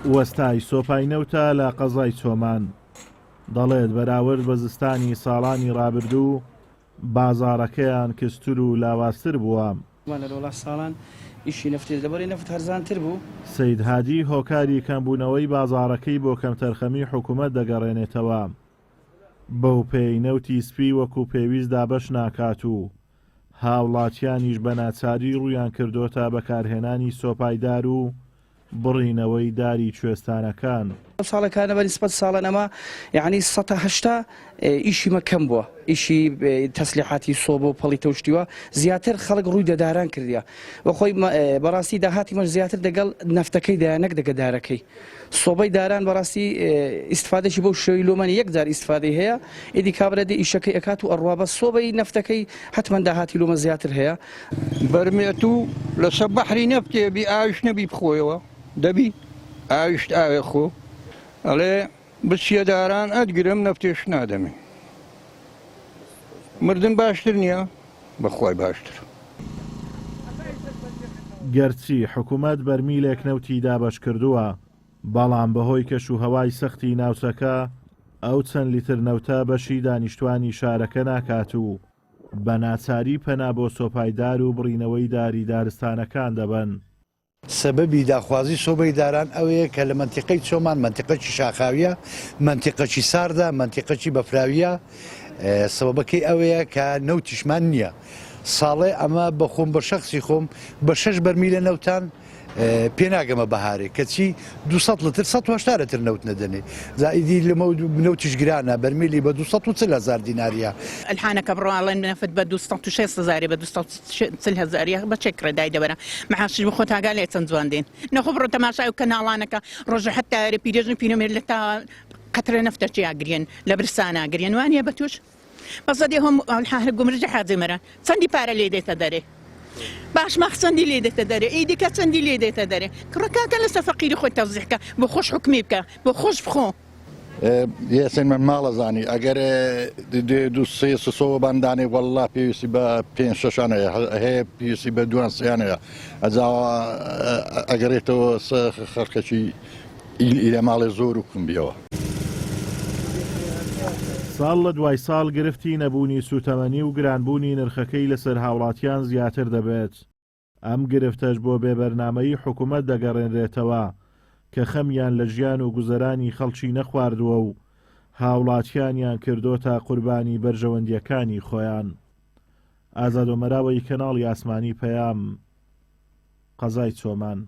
وەستای سۆپای نەوتە لە قەزای چۆمان دەڵێت بەراورد بە زستانی ساڵانی ڕابردوو بازاڕەکەیان کەستور و لاوااستر بووە. ساڵان ئیشی نفتی دەبەری نفت هەرزانتر بوو. سەید هادی هۆکاری کەمبوونەوەی بازاڕەکەی بۆ کەمتەرخەمی حکوومەت دەگەڕێنێتەوە. بەو پێی نەوتی سپی وەکو پێویست دابەش ناکات و هاوڵاتیانیش بە ناچاری ڕوویان کردوتە بەکارهێنانی سۆپایدار و بڕینەوەی داری کوێستانەکان. ساڵەکانە بە نسبەت ساڵە نەما یعنی 180 ئیشی مەکەم بووە، ئیشی تەسلیحاتی سۆبە و پەڵی تەوشتیوە زیاتر خەڵک ڕووی دەداران کردیە وە خۆی بەڕاستی داهاتی مەش زیاتر دەگەڵ نەفتەکەی دایانەک دەگەدارەکەی سۆبەی داران بەڕاستی ئیسفادەشی بەو شێوی لۆمانی یەکجار ئیسفادەی هەیە ئیدی کابرەدە ئیشەکەی ئەکات و ئەڕوا بە سۆبەی نەفتەکەی حتمما داهاتی لۆمە زیاتر هەیە. بەرمێت و لەسەر بەحری نەفتێ بی ئاویش نەبی بخۆیەوە دەبی ئاویشت ئاوێ خۆ ئەڵێ بچیەداران ئەدگرم نەفتێش نادەمێ مردن باشتر نییە بەخوای باشتر. گەرچی حکوومەت بەرمیلێک نەوتی دابەش کردووە بەڵام بەهۆی کەش و هەوای سەختی ناوچەکە ئەو چەند لیتر نەوتە بەشی دانیشتوانی شارەکە ناکات و بە ناچاری پەنا بۆ سۆپایدار و بڕینەوەی داری دارستانەکان دەبن. سەبەبی داخوازی سۆبەی داران ئەوەیە کە لە منتیقەی چۆمان منتیقەکی شاخاویە، منتیقەکی ساردا، منتیقەکی بەفراویە. سەبەبەکەی ئەوەیە کە نەوتیشمان نییە. ساڵێ ئەمە بە خۆم بە شەخصی خۆم بە 6 بەرمیلە نەوتان پێناگەمە بەهارێ کەچی 200 لتر 180 لتر نەوت نەدەنێ زائیدی لەمە نەوتیش گرانە بەرمیلی بە 240,000 دیناریە. الحانەکە بڕواڵێن نەفت بە 260,000 بە 240,000 بە چێک ڕێدای دەبەرە مەحاشی بە خۆت ئاگا لێ چەند جوان دێن نەخۆ بڕۆ تەماشای و کەناڵانەکە ڕۆژە حتا پیرێژن پیرۆمێر لە تا قەترە نەفتەرچی ئاگرێن لە برسانە گرێن وانە بە توش بەسەدی هەم هەر گومرجە حاجمەرە چەندی پارە لێ دێتە دەرێ باش مەخچەندی لێ دێتە دەرێ ئیدیکە چەندی لێ دێتە دەرێ کڕەکەکە لەسە فەقیری خۆی تەوزیحکە بۆ خۆش حکمی بکە بۆ خۆش بخۆ. یاسین من ماڵە زانی ئەگەر دو سێ سۆوە باندانێ وەڵڵا پێویستی بە 5-6 هەیە پێویستی بە 2 ئەجاوە ئەگەرێتەوە خەڵکەکی لە ماڵێ زۆر و کومبیەوە. ساڵ لە دوای ساڵ گرفتی نەبوونی سوتەمەنی و گرانبوونی نرخەکەی لەسەر هاوڵاتیان زیاتر دەبێت. ئەم گرفتەش بۆ بێبەرنامەی حکوومەت دەگەڕێنرێتەوە کە خەمیان لە ژیان و گوزەرانی خەڵکی نەخواردووە و هاوڵاتیانیان کردۆتە قوربانی بەرژەوەندیەکانی خۆیان. ئازاد و مەراوەی کەناڵی ئاسمانی پەیام قەزای چۆمان.